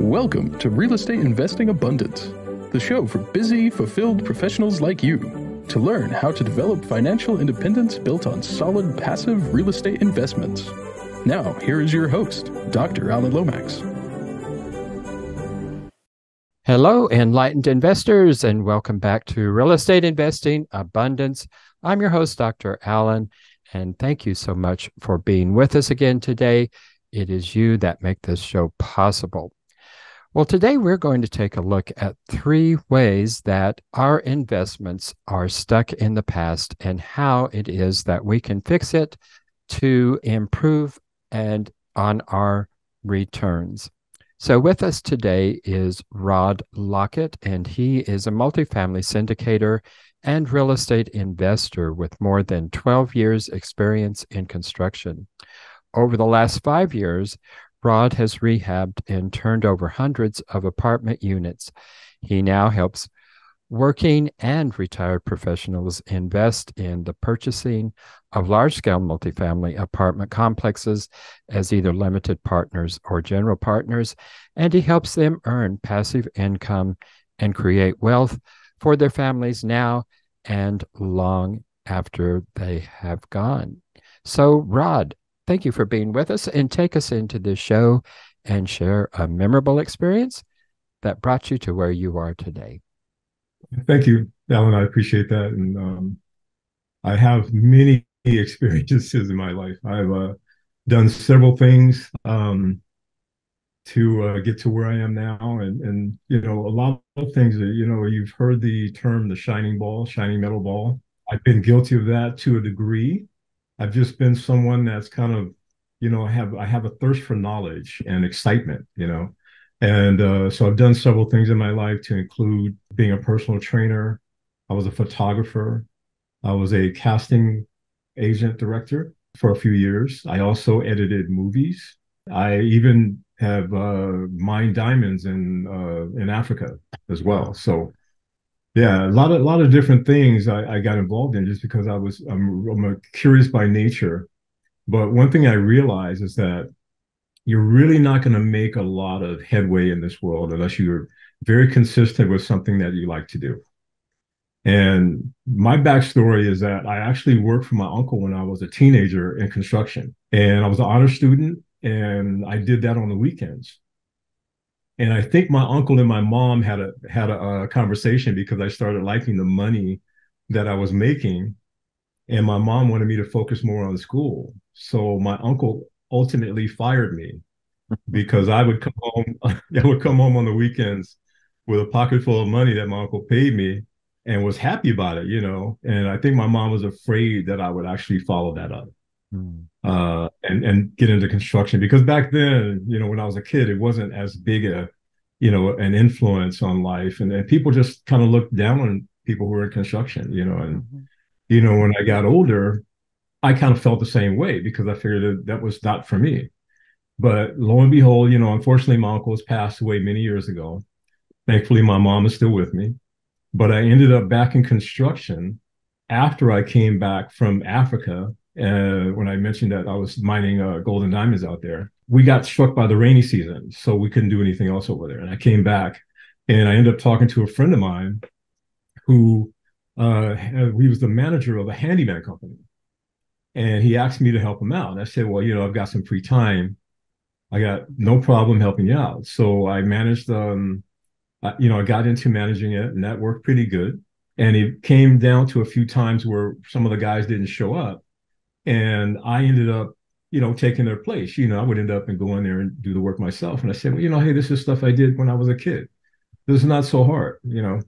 Welcome to Real Estate Investing Abundance, the show for busy, fulfilled professionals like you to learn how to develop financial independence built on solid, passive real estate investments. Now, here is your host, Dr. Alan Lomax. Hello, enlightened investors, and welcome back to Real Estate Investing Abundance. I'm your host, Dr. Alan, and thank you so much for being with us again today. It is you that make this show possible. Well, today we're going to take a look at 3 ways that our investments are stuck in the past and how it is that we can fix it to improve and on our returns. So with us today is Rod Lockett, and he is a multifamily syndicator and real estate investor with more than 12 years experience in construction. Over the last 5 years, Rod has rehabbed and turned over hundreds of apartment units. He now helps working and retired professionals invest in the purchasing of large-scale multifamily apartment complexes as either limited partners or general partners, and he helps them earn passive income and create wealth for their families now and long after they have gone. So, Rod, thank you for being with us, and take us into this show and share a memorable experience that brought you to where you are today. Thank you, Alan. I appreciate that. And I have many experiences in my life. I've done several things to get to where I am now. And, you know, a lot of things that, you know, you've heard the term, the shining ball, shining metal ball. I've been guilty of that to a degree. I've just been someone that's kind of, you know, I have a thirst for knowledge and excitement, you know. And so I've done several things in my life to include being a personal trainer. I was a photographer. I was a casting agent director for a few years. I also edited movies. I even have mined diamonds in Africa as well. So yeah, a lot of different things I got involved in just because I'm a curious by nature. But one thing I realized is that you're really not going to make a lot of headway in this world unless you're very consistent with something that you like to do. And my backstory is that I actually worked for my uncle when I was a teenager in construction, and I was an honor student, and I did that on the weekends. And I think my uncle and my mom had a conversation because I started liking the money that I was making, and my mom wanted me to focus more on school. So my uncle ultimately fired me because I would come home. I would come home on the weekends with a pocket full of money that my uncle paid me, and was happy about it, you know. And I think my mom was afraid that I would actually follow that up. And get into construction, because back then, you know, when I was a kid, it wasn't as big an influence on life, and people just kind of looked down on people who were in construction, you know. And you know, when I got older, I kind of felt the same way because I figured that was not for me. But lo and behold, you know, unfortunately, my uncle has passed away many years ago. Thankfully, my mom is still with me. But I ended up back in construction after I came back from Africa. When I mentioned that I was mining gold and diamonds out there, we got struck by the rainy season, so we couldn't do anything else over there. And I came back, and I ended up talking to a friend of mine who he was the manager of a handyman company, and he asked me to help him out. And I said, well, you know, I've got some free time. I got no problem helping you out. So I managed, you know, I got into managing it, and that worked pretty good. And it came down to a few times where some of the guys didn't show up, and I ended up, you know, taking their place. You know, I would end up and go in there and do the work myself. And I said, well, you know, hey, this is stuff I did when I was a kid. This is not so hard, you know.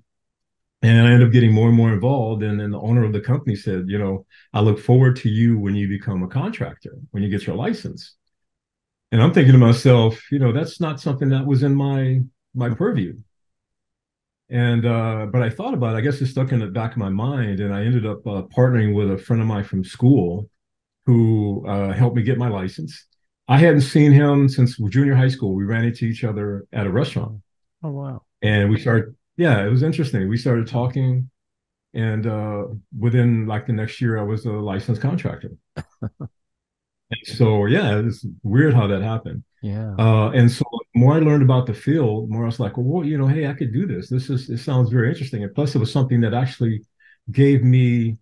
And I ended up getting more and more involved. And then the owner of the company said, you know, I look forward to you when you become a contractor, when you get your license. And I'm thinking to myself, you know, that's not something that was in my purview. And but I thought about it. I guess it stuck in the back of my mind. And I ended up partnering with a friend of mine from school who helped me get my license. I hadn't seen him since junior high school. We ran into each other at a restaurant. Oh, wow. And we started, yeah, it was interesting. We started talking, and within like the next year, I was a licensed contractor. And so, yeah, it's weird how that happened. Yeah. And so the more I learned about the field, the more I was like, well, hey, I could do this. It sounds very interesting. And plus, it was something that actually gave me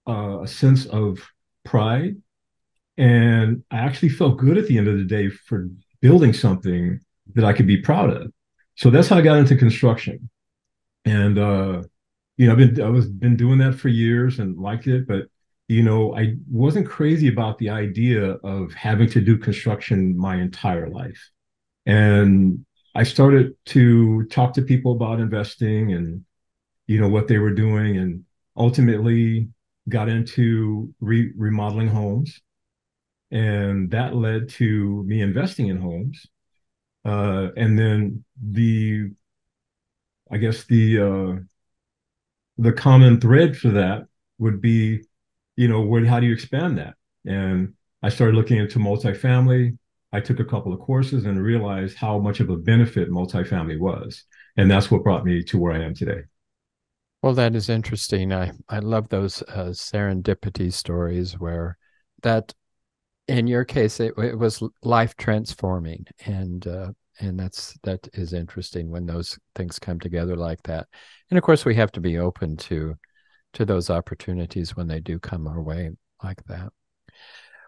a sense of pride. And I actually felt good at the end of the day for building something that I could be proud of. So that's how I got into construction. And been doing that for years and liked it, but I wasn't crazy about the idea of having to do construction my entire life. And I started to talk to people about investing and what they were doing, and ultimately got into remodeling homes, and that led to me investing in homes. And then I guess the common thread for that would be, how do you expand that? And I started looking into multifamily. I took a couple of courses and realized how much of a benefit multifamily was. And that's what brought me to where I am today. Well, that is interesting. I love those serendipity stories where that, in your case, it was life transforming, and that is interesting when those things come together like that. And of course, we have to be open to those opportunities when they do come our way like that.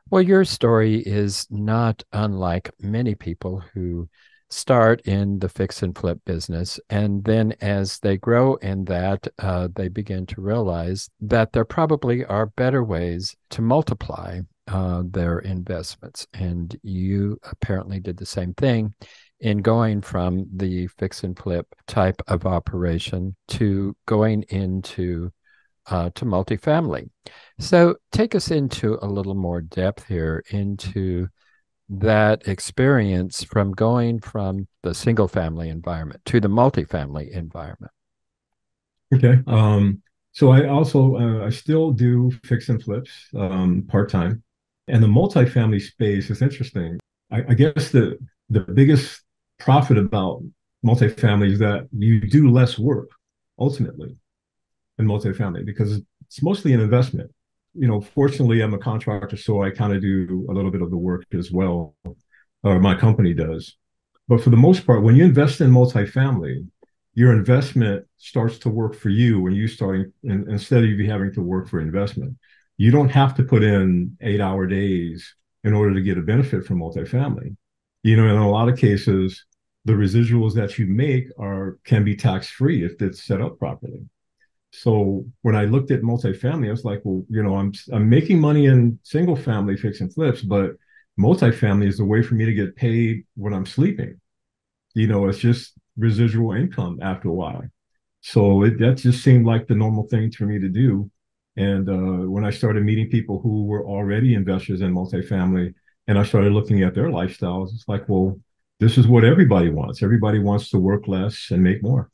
Well, your story is not unlike many people who start in the fix and flip business. And then as they grow in that, they begin to realize that there probably are better ways to multiply their investments. And you apparently did the same thing in going from the fix and flip type of operation to going into to multifamily. So take us into a little more depth here into that experience from going from the single family environment to the multifamily environment. Okay. So I still do fix and flips part time, and the multifamily space is interesting. I guess the biggest profit about multifamily is that you do less work ultimately in multifamily because it's mostly an investment. Fortunately, I'm a contractor, so I kind of do a little bit of the work as well, or my company does. But for the most part, when you invest in multifamily, your investment starts to work for you when you starting instead of you having to work for investment. You don't have to put in 8-hour days in order to get a benefit from multifamily. In a lot of cases, the residuals that you make can be tax free if it's set up properly. So when I looked at multifamily, I was like, well, I'm making money in single family fix and flips, but multifamily is a way for me to get paid when I'm sleeping. It's just residual income after a while. So that just seemed like the normal thing for me to do. And when I started meeting people who were already investors in multifamily, and I started looking at their lifestyles, it's like, well, this is what everybody wants. Everybody wants to work less and make more.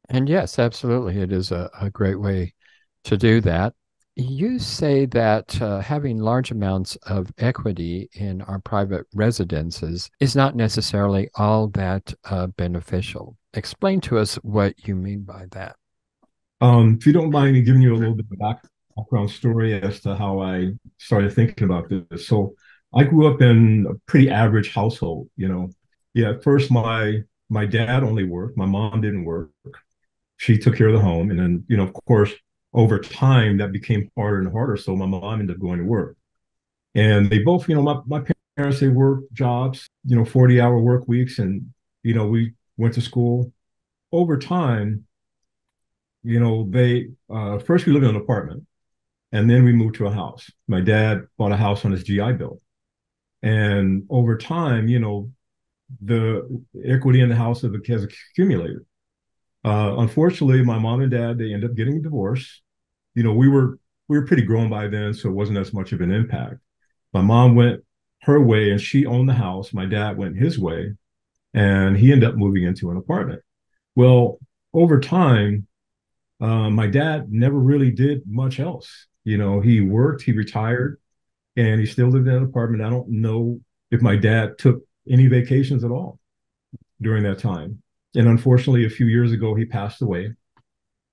And yes, absolutely. It is a great way to do that. You say that having large amounts of equity in our private residences is not necessarily all that beneficial. Explain to us what you mean by that. If you don't mind me giving you a little bit of background story as to how I started thinking about this. So I grew up in a pretty average household. Yeah, at first my dad only worked, my mom didn't work. She took care of the home. And then, of course, over time that became harder and harder. So my mom ended up going to work. And they both, my parents, they worked jobs, 40-hour work weeks. And, we went to school. Over time, they first we lived in an apartment and then we moved to a house. My dad bought a house on his GI Bill. And over time, the equity in the house has accumulated. Unfortunately, my mom and dad, they ended up getting a divorce. We were pretty grown by then, so it wasn't as much of an impact. My mom went her way and she owned the house. My dad went his way and he ended up moving into an apartment. Well, over time, my dad never really did much else. He worked, he retired, and he still lived in an apartment. I don't know if my dad took any vacations at all during that time. And unfortunately, a few years ago, he passed away.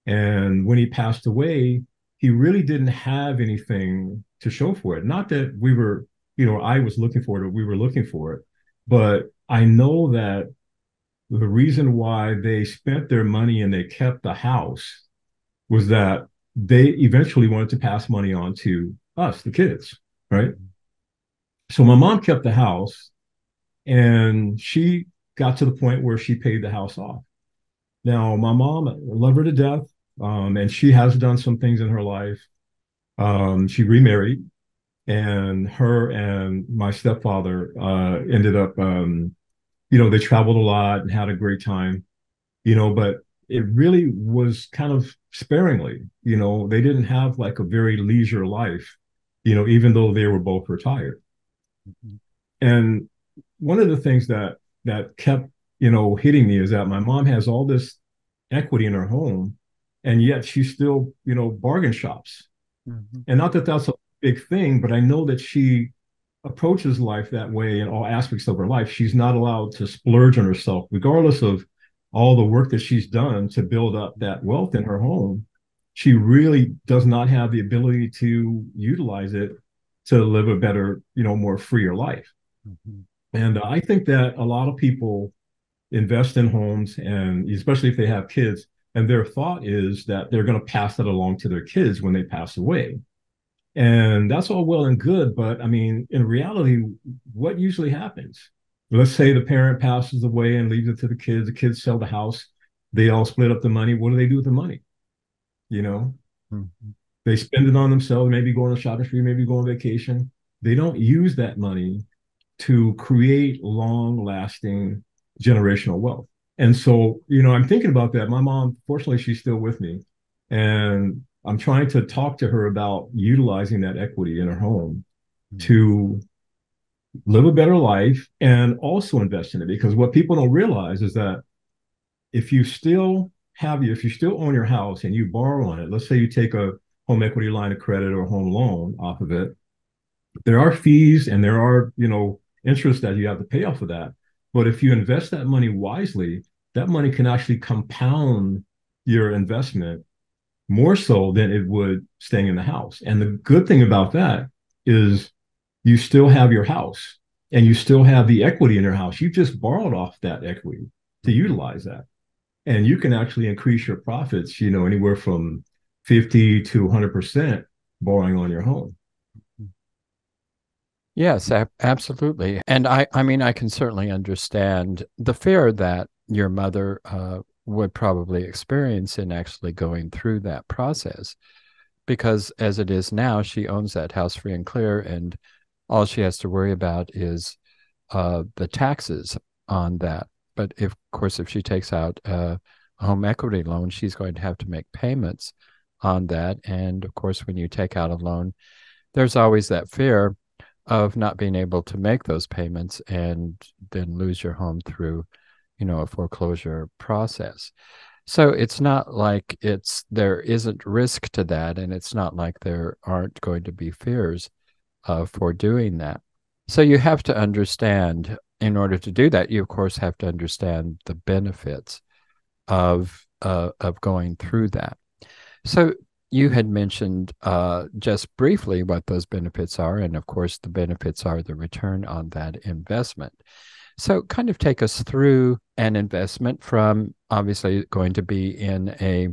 And when he passed away, he really didn't have anything to show for it. Not that we were I was looking for it, or we were looking for it. But I know that the reason why they spent their money and they kept the house was that they eventually wanted to pass money on to us, the kids, right? So my mom kept the house, and she got to the point where she paid the house off. Now, my mom, I love her to death, and she has done some things in her life. She remarried, and her and my stepfather ended up, they traveled a lot and had a great time, but it really was kind of sparingly. They didn't have like a very leisure life, even though they were both retired. Mm-hmm. And one of the things that kept, hitting me is that my mom has all this equity in her home, and yet she still, bargain shops. Mm-hmm. And not that that's a big thing, but I know that she approaches life that way in all aspects of her life. She's not allowed to splurge on herself, regardless of all the work that she's done to build up that wealth in her home. She really does not have the ability to utilize it to live a better, more freer life. Mm-hmm. And I think that a lot of people invest in homes, and especially if they have kids, and their thought is that they're going to pass that along to their kids when they pass away. And that's all well and good, but I mean, in reality, what usually happens? Let's say the parent passes away and leaves it to the kids sell the house, they all split up the money. What do they do with the money? Mm-hmm. They spend it on themselves, maybe go on a shopping spree, maybe go on vacation. They don't use that money to create long-lasting generational wealth. And so, I'm thinking about that. My mom, fortunately, she's still with me. And I'm trying to talk to her about utilizing that equity in her home to live a better life and also invest in it. Because what people don't realize is that if you still own your house and you borrow on it, let's say you take a home equity line of credit or a home loan off of it, there are fees and there are, interest that you have to pay off of that. But if you invest that money wisely, that money can actually compound your investment more so than it would staying in the house. And the good thing about that is you still have your house and you still have the equity in your house. You just borrowed off that equity to utilize that. And you can actually increase your profits, anywhere from 50 to 100% borrowing on your home. Yes, absolutely. And I mean, I can certainly understand the fear that your mother would probably experience in actually going through that process, because as it is now, she owns that house free and clear, and all she has to worry about is the taxes on that. But of course, if she takes out a home equity loan, she's going to have to make payments on that. And of course, when you take out a loan, there's always that fear of not being able to make those payments and then lose your home through, a foreclosure process. So it's not like there isn't risk to that, and it's not like there aren't going to be fears for doing that. So you have to understand, in order to do that, you of course have to understand the benefits of going through that. So you had mentioned just briefly what those benefits are, and of course the benefits are the return on that investment. So kind of take us through an investment from obviously going to be in a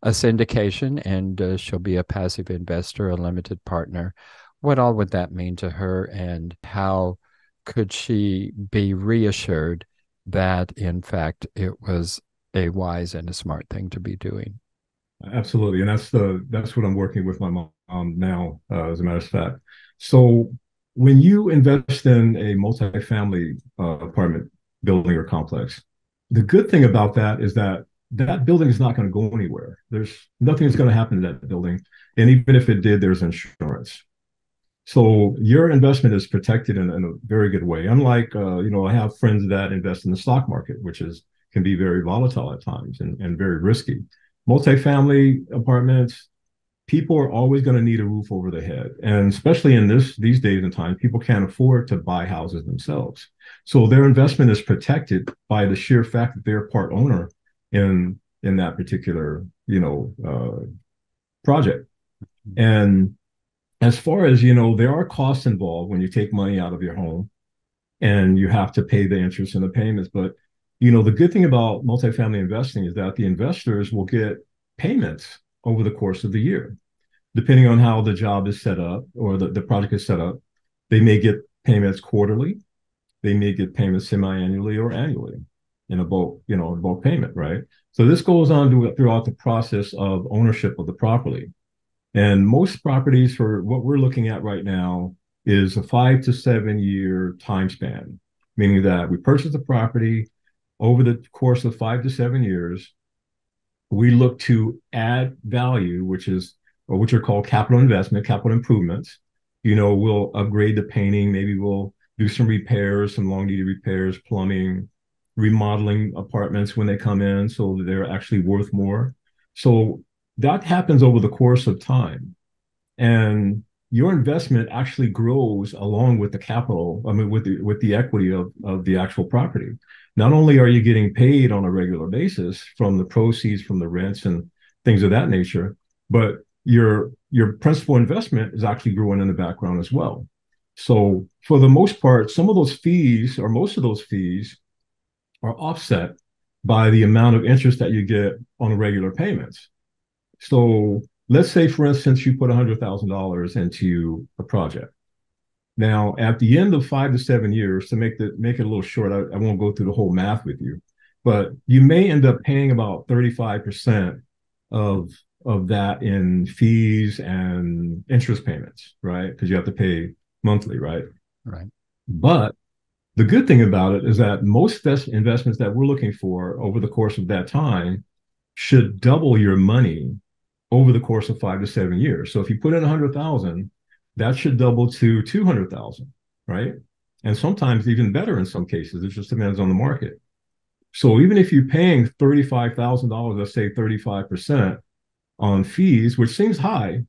syndication, and she'll be a passive investor, a limited partner. What all would that mean to her, and how could she be reassured that in fact it was a wise and a smart thing to be doing? Absolutely. And that's what I'm working with my mom now, as a matter of fact. So when you invest in a multifamily apartment building or complex, the good thing about that is that building is not going to go anywhere. There's nothing that's going to happen to that building. And even if it did, there's insurance. So your investment is protected in a very good way. Unlike, I have friends that invest in the stock market, which can be very volatile at times and very risky. Multifamily apartments, people are always going to need a roof over their head. And especially in these days and time, people can't afford to buy houses themselves. So their investment is protected by the sheer fact that they're part owner in that particular, project. And As far as, there are costs involved when you take money out of your home and you have to pay the interest and the payments. But, the good thing about multifamily investing is that the investors will get payments over the course of the year, depending on how the job is set up or the project is set up. They may get payments quarterly. They may get payments semi-annually or annually in a bulk payment, right? So this goes on throughout the process of ownership of the property. And most properties, for what we're looking at right now, is a 5 to 7 year time span, meaning that we purchase the property over the course of 5 to 7 years. We look to add value, which are called capital investment, capital improvements. We'll upgrade the painting, maybe we'll do some repairs, some long needed repairs, plumbing, remodeling apartments when they come in so that they're actually worth more. So that happens over the course of time. And your investment actually grows along with the capital, with the equity of the actual property. Not only are you getting paid on a regular basis from the proceeds from the rents and things of that nature, but your principal investment is actually growing in the background as well. So for the most part, some of those fees or most of those fees are offset by the amount of interest that you get on regular payments. So let's say, for instance, you put $100,000 into a project. Now, at the end of 5 to 7 years, to make it a little short, I won't go through the whole math with you, but you may end up paying about 35% of that in fees and interest payments, right? Because you have to pay monthly, right? Right. But the good thing about it is that most investments that we're looking for over the course of that time should double your money over the course of 5 to 7 years. So if you put in 100,000, that should double to 200,000, right? And sometimes even better in some cases. It just depends on the market. So even if you're paying $35,000, let's say 35% on fees, which seems high,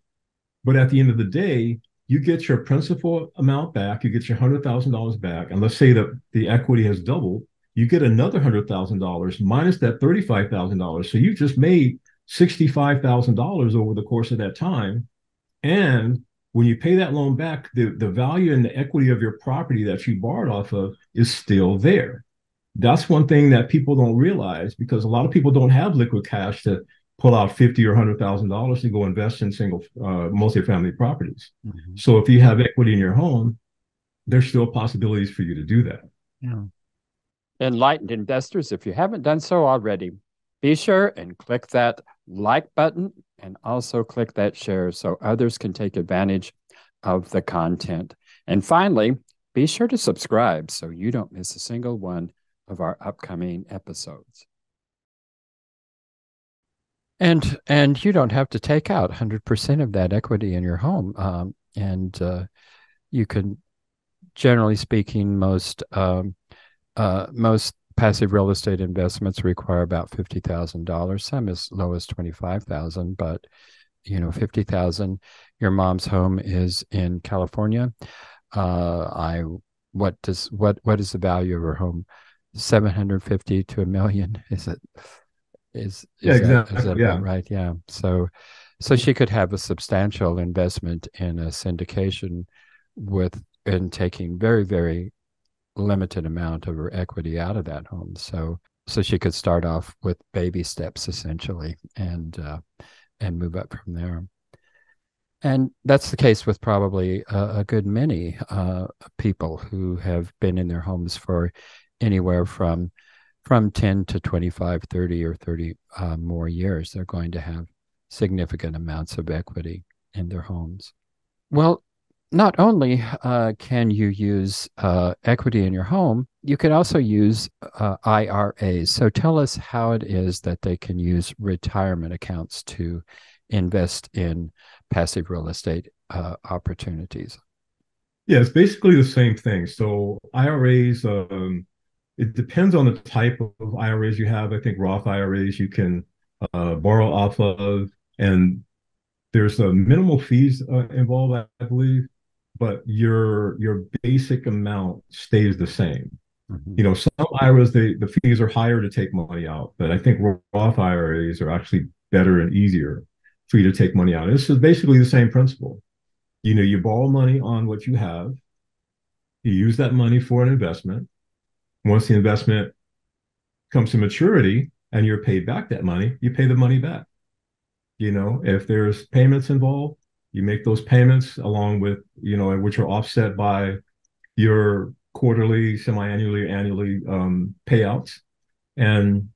but at the end of the day, you get your principal amount back, you get your $100,000 back, and let's say that the equity has doubled, you get another $100,000 minus that $35,000. So you just made $65,000 over the course of that time. And when you pay that loan back, the value and the equity of your property that you borrowed off of is still there. That's one thing that people don't realize, because a lot of people don't have liquid cash to pull out $50,000 or $100,000 to go invest in single multifamily properties. Mm-hmm. So if you have equity in your home, there's still possibilities for you to do that. Yeah. Enlightened investors, if you haven't done so already, be sure and click that like button and also click that share so others can take advantage of the content. And finally, be sure to subscribe so you don't miss a single one of our upcoming episodes. And you don't have to take out 100% of that equity in your home. You can, generally speaking, most passive real estate investments require about $50,000, some as low as $25,000, but $50,000. Your mom's home is in California. What is the value of her home? 750 to $1 million? Is it? Yeah, exactly. Is that about right? Yeah. So she could have a substantial investment in a syndication in taking very, very limited amount of her equity out of that home. So she could start off with baby steps essentially and move up from there. And that's the case with probably a good many people who have been in their homes for anywhere from 10 to 25, 30 or 30 more years. They're going to have significant amounts of equity in their homes. Well, not only can you use equity in your home, you can also use IRAs. So tell us how it is that they can use retirement accounts to invest in passive real estate opportunities. Yeah, it's basically the same thing. So IRAs, it depends on the type of IRAs you have. I think Roth IRAs you can borrow off of, and there's minimal fees involved, I believe, but your basic amount stays the same. Mm-hmm. Some IRAs, the fees are higher to take money out, but I think Roth IRAs are actually better and easier for you to take money out. This is basically the same principle. You borrow money on what you have, you use that money for an investment. Once the investment comes to maturity and you're paid back that money, you pay the money back. If there's payments involved, you make those payments along with, which are offset by your quarterly, semi-annually, annually payouts. And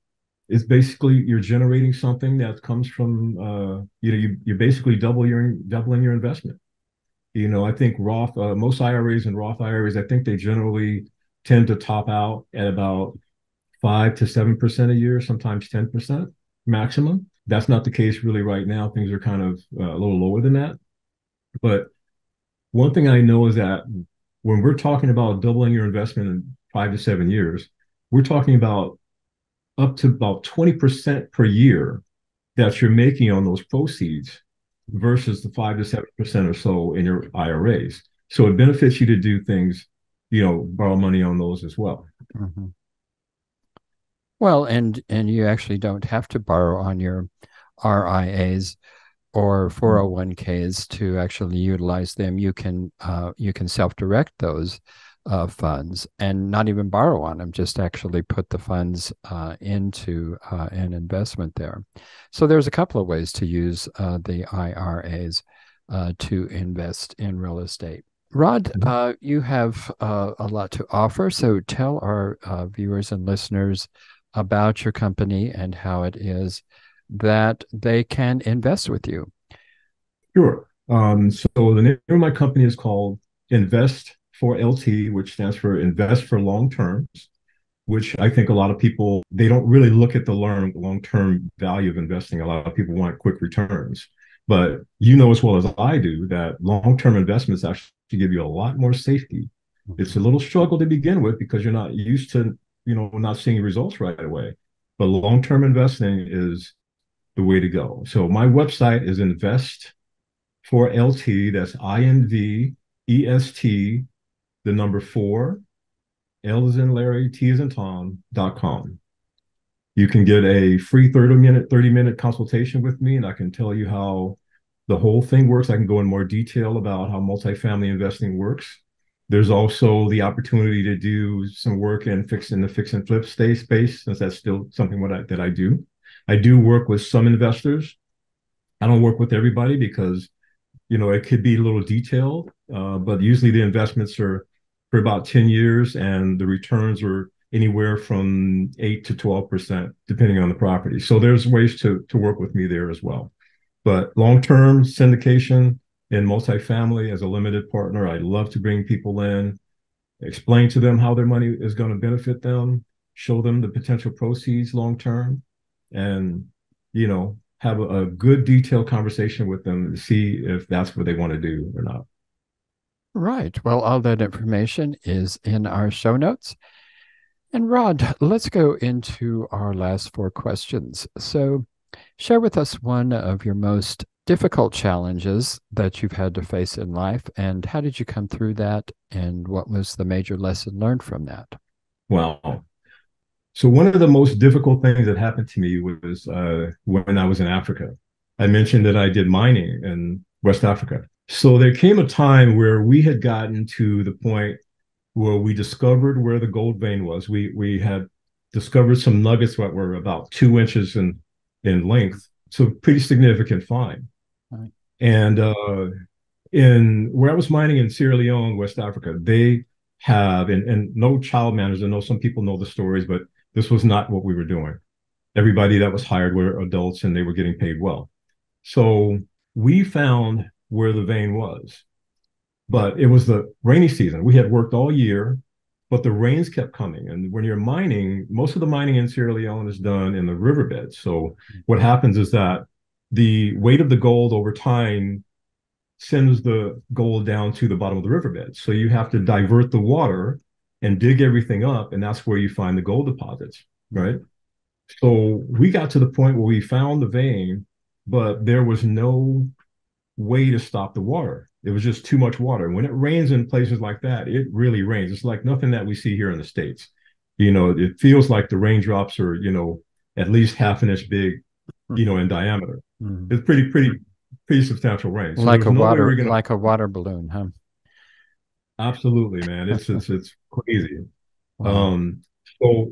it's basically you're generating something that comes from, you basically doubling your investment. I think most IRAs and Roth IRAs, I think they generally tend to top out at about 5 to 7% a year, sometimes 10% maximum. That's not the case really right now. Things are kind of a little lower than that. But one thing I know is that when we're talking about doubling your investment in 5 to 7 years, we're talking about up to about 20% per year that you're making on those proceeds versus the 5 to 7% or so in your IRAs. So it benefits you to do things, borrow money on those as well. Mm-hmm. Well, and you actually don't have to borrow on your RIAs or 401ks to actually utilize them. You can self-direct those funds and not even borrow on them, just actually put the funds into an investment there. So there's a couple of ways to use the IRAs to invest in real estate. Rod, you have a lot to offer, so tell our viewers and listeners about your company and how it is that they can invest with you. Sure. So the name of my company is called Invest for LT, which stands for Invest for Long Terms, which I think a lot of people, they don't really look at the long-term value of investing. A lot of people want quick returns. But as well as I do that long-term investments actually give you a lot more safety. It's a little struggle to begin with because you're not used to, not seeing results right away. But long-term investing is the way to go. So my website is Invest for LT. That's INVEST, the number 4, L as in Larry, T as in Tom.com. You can get a free 30-minute consultation with me, and I can tell you how the whole thing works. I can go in more detail about how multifamily investing works. There's also the opportunity to do some work in the fix and flip space, since that's still something that I do. I do work with some investors. I don't work with everybody because, it could be a little detailed, but usually the investments are for about 10 years and the returns are anywhere from 8 to 12%, depending on the property. So there's ways to work with me there as well. But long-term syndication in multifamily as a limited partner, I love to bring people in, explain to them how their money is going to benefit them, show them the potential proceeds long-term, and, have a good detailed conversation with them to see if that's what they want to do or not. Right. Well, all that information is in our show notes. And Rod, let's go into our last 4 questions. So share with us one of your most difficult challenges that you've had to face in life, and how did you come through that, and what was the major lesson learned from that? Wow. So one of the most difficult things that happened to me was when I was in Africa. I mentioned that I did mining in West Africa. So there came a time where we had gotten to the point where we discovered where the gold vein was. We had discovered some nuggets that were about 2 inches in length. So pretty significant find. Right. And in where I was mining in Sierra Leone, West Africa, they have, and no child miners, I know some people know the stories, but this was not what we were doing. Everybody that was hired were adults and they were getting paid well. So we found where the vein was, but it was the rainy season. We had worked all year, but the rains kept coming. And when you're mining, most of the mining in Sierra Leone is done in the riverbed. So what happens is that the weight of the gold over time sends the gold down to the bottom of the riverbed. So you have to divert the water and dig everything up, and that's where you find the gold deposits, right? So we got to the point where we found the vein, but there was no way to stop the water. It was just too much water. When it rains in places like that, it really rains. It's like nothing that we see here in the States. It feels like the raindrops are, at least half an inch big, in diameter. Mm-hmm. It's pretty pretty substantial range. So Like there's a no way water, we're going to. like a water balloon, huh? Absolutely, man. It's crazy. Wow. Um,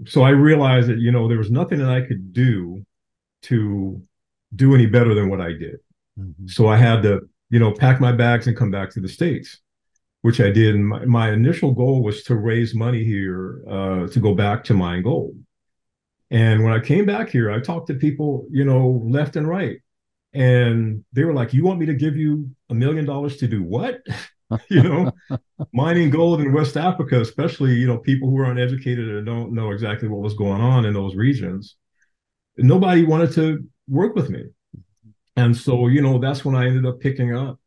so I realized that, there was nothing that I could do to do any better than what I did. Mhm. So I had to, pack my bags and come back to the States, which I did. And my initial goal was to raise money here to go back to mine gold. And when I came back here, I talked to people, left and right. And they were like, "You want me to give you $1 million to do what?" you know, Mining gold in West Africa, especially, people who are uneducated and don't know exactly what was going on in those regions. Nobody wanted to work with me. And so, that's when I ended up picking up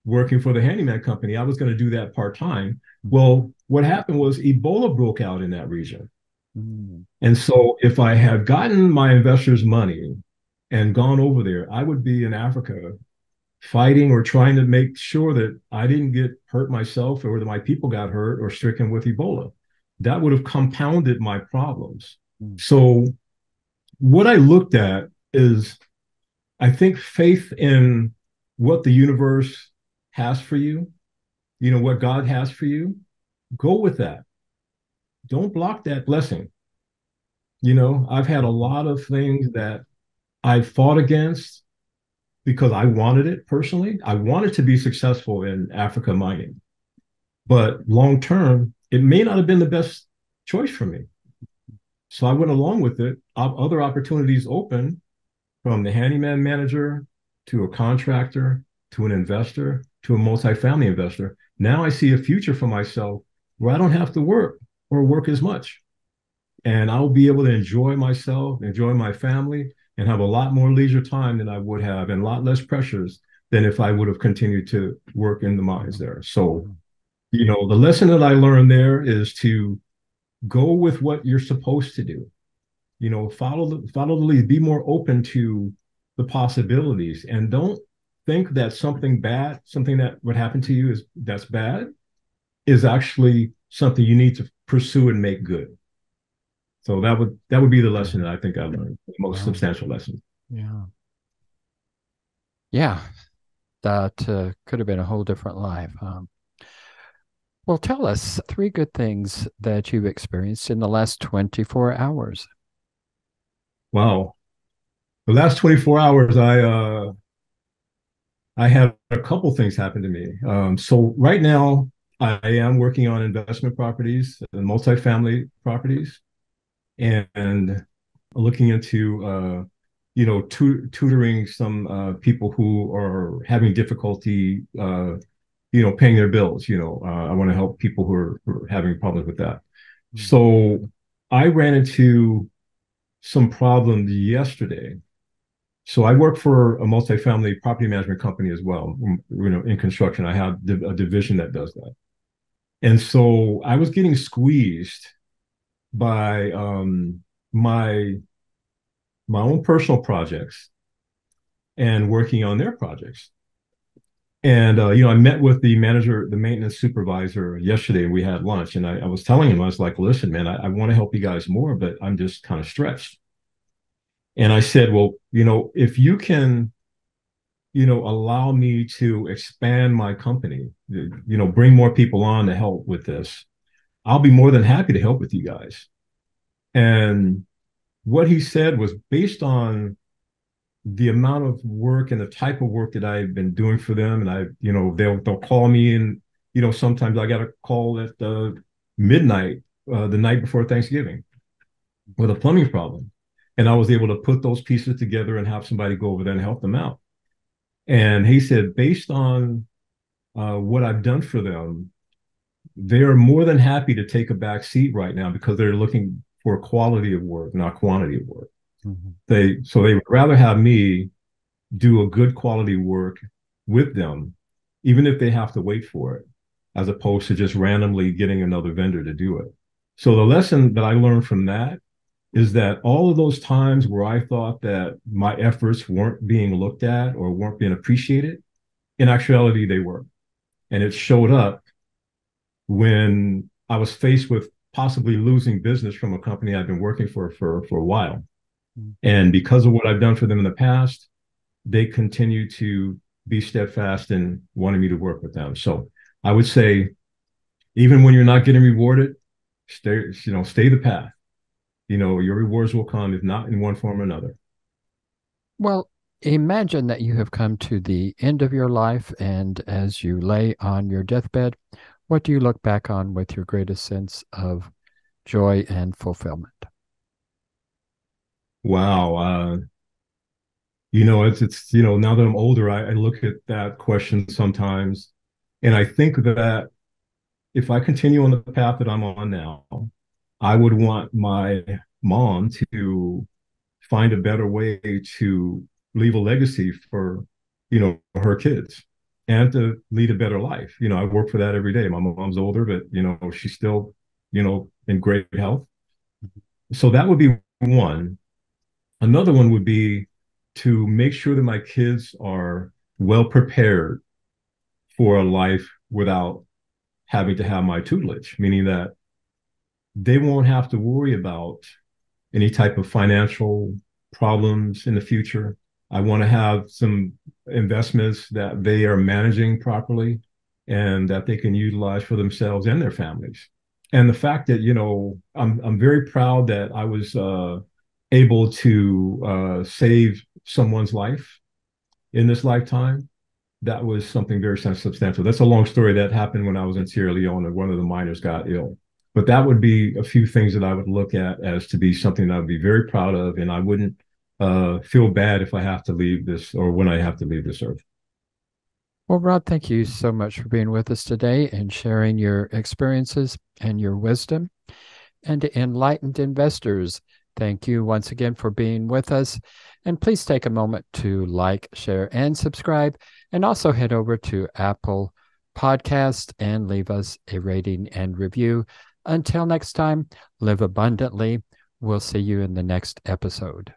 working for the handyman company. I was going to do that part time. Well, what happened was Ebola broke out in that region. Mm. And so if I had gotten my investors' money and gone over there, I would be in Africa fighting or trying to make sure that I didn't get hurt myself or that my people got hurt or stricken with Ebola. That would have compounded my problems. Mm. So what I looked at is, I think, faith in what the universe has for you, what God has for you. Go with that. Don't block that blessing. I've had a lot of things that I fought against because I wanted it personally. I wanted to be successful in Africa mining, but long term, it may not have been the best choice for me. So I went along with it. Other opportunities open, from the handyman manager to a contractor to an investor to a multifamily investor. Now I see a future for myself where I don't have to work or work as much. And I'll be able to enjoy myself, enjoy my family, and have a lot more leisure time than I would have, and a lot less pressures than if I would have continued to work in the mines there. So, the lesson that I learned there is to go with what you're supposed to do. Follow the lead. Be more open to the possibilities, and don't think that something that would happen to you that's bad, is actually something you need to pursue and make good. So that would be the lesson that I think I learned, the most Wow. substantial lesson. Yeah. Yeah. That could have been a whole different life. Well, tell us 3 good things that you've experienced in the last 24 hours. Wow. The last 24 hours, I had a couple things happen to me. So right now, I am working on investment properties and multifamily properties, and looking into tutoring some people who are having difficulty paying their bills. I want to help people who are having problems with that. Mm. So I ran into some problems yesterday. So I work for a multifamily property management company as well. In construction, I have a division that does that. And so I was getting squeezed by my my own personal projects and working on their projects. And I met with the manager, the maintenance supervisor yesterday, and we had lunch. And I was telling him, I was like, "Listen, man, I want to help you guys more, but I'm just kind of stretched." And I said, "Well, if you can, allow me to expand my company, bring more people on to help with this, I'll be more than happy to help with you guys." And what he said was based on the amount of work and the type of work that I've been doing for them. And they'll call me, and, sometimes I got a call at midnight, the night before Thanksgiving, with a plumbing problem. And I was able to put those pieces together and have somebody go over there and help them out. And he said, based on what I've done for them, they're more than happy to take a back seat right now because they're looking for quality of work, not quantity of work. Mm-hmm. They would rather have me do a good quality work with them, even if they have to wait for it, as opposed to just randomly getting another vendor to do it. So the lesson that I learned from that is that all of those times where I thought that my efforts weren't being looked at or weren't being appreciated, in actuality, they were. And it showed up when I was faced with possibly losing business from a company I've been working for a while. And because of what I've done for them in the past, they continue to be steadfast in wanting me to work with them. So I would say, even when you're not getting rewarded, stay the path. Your rewards will come, if not in one form or another. Well, imagine that you have come to the end of your life, and as you lay on your deathbed, what do you look back on with your greatest sense of joy and fulfillment? Wow. It's now that I'm older, I look at that question sometimes, and I think that if I continue on the path that I'm on now, I would want my mom to find a better way to leave a legacy for, her kids, and to lead a better life. I work for that every day. My mom's older, but she's still, in great health. So that would be one. Another one would be to make sure that my kids are well prepared for a life without having to have my tutelage, meaning that they won't have to worry about any type of financial problems in the future. I want to have some investments that they are managing properly and that they can utilize for themselves and their families. And the fact that, I'm very proud that I was able to save someone's life in this lifetime. That was something very substantial. That's a long story that happened when I was in Sierra Leone and one of the miners got ill. But that would be a few things that I would look at as to be something that I would be very proud of, and I wouldn't feel bad if I have to leave this, or when I have to leave this earth. Well, Rod, thank you so much for being with us today and sharing your experiences and your wisdom. And to enlightened investors, thank you once again for being with us. And please take a moment to like, share, and subscribe. And also head over to Apple Podcast and leave us a rating and review. Until next time, live abundantly. We'll see you in the next episode.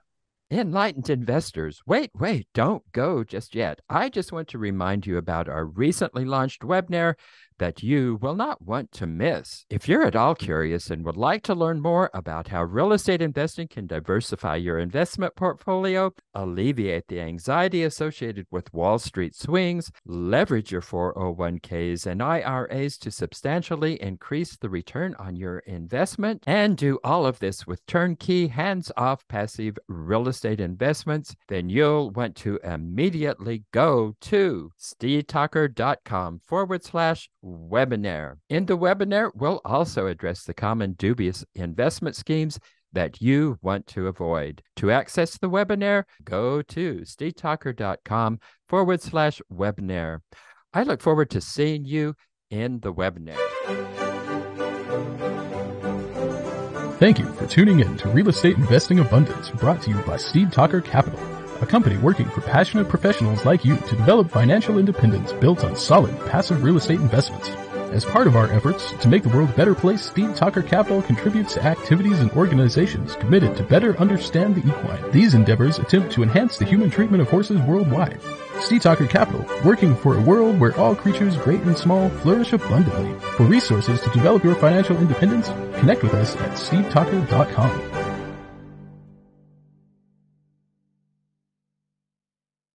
Enlightened investors, wait, don't go just yet. I just want to remind you about our recently launched webinar that you will not want to miss. If you're at all curious and would like to learn more about how real estate investing can diversify your investment portfolio, alleviate the anxiety associated with Wall Street swings, leverage your 401ks and IRAs to substantially increase the return on your investment, and do all of this with turnkey, hands-off, passive real estate investments, then you'll want to immediately go to stevetalker.com/webinar. In the webinar, we'll also address the common dubious investment schemes that you want to avoid. To access the webinar, go to stevetalker.com/webinar. I look forward to seeing you in the webinar. Thank you for tuning in to Real Estate Investing Abundance, brought to you by Steve Talker Capital, a company working for passionate professionals like you to develop financial independence built on solid, passive real estate investments. As part of our efforts to make the world a better place, Steve Talker Capital contributes to activities and organizations committed to better understand the equine. These endeavors attempt to enhance the human treatment of horses worldwide. Steve Talker Capital, working for a world where all creatures, great and small, flourish abundantly. For resources to develop your financial independence, connect with us at stevetalker.com.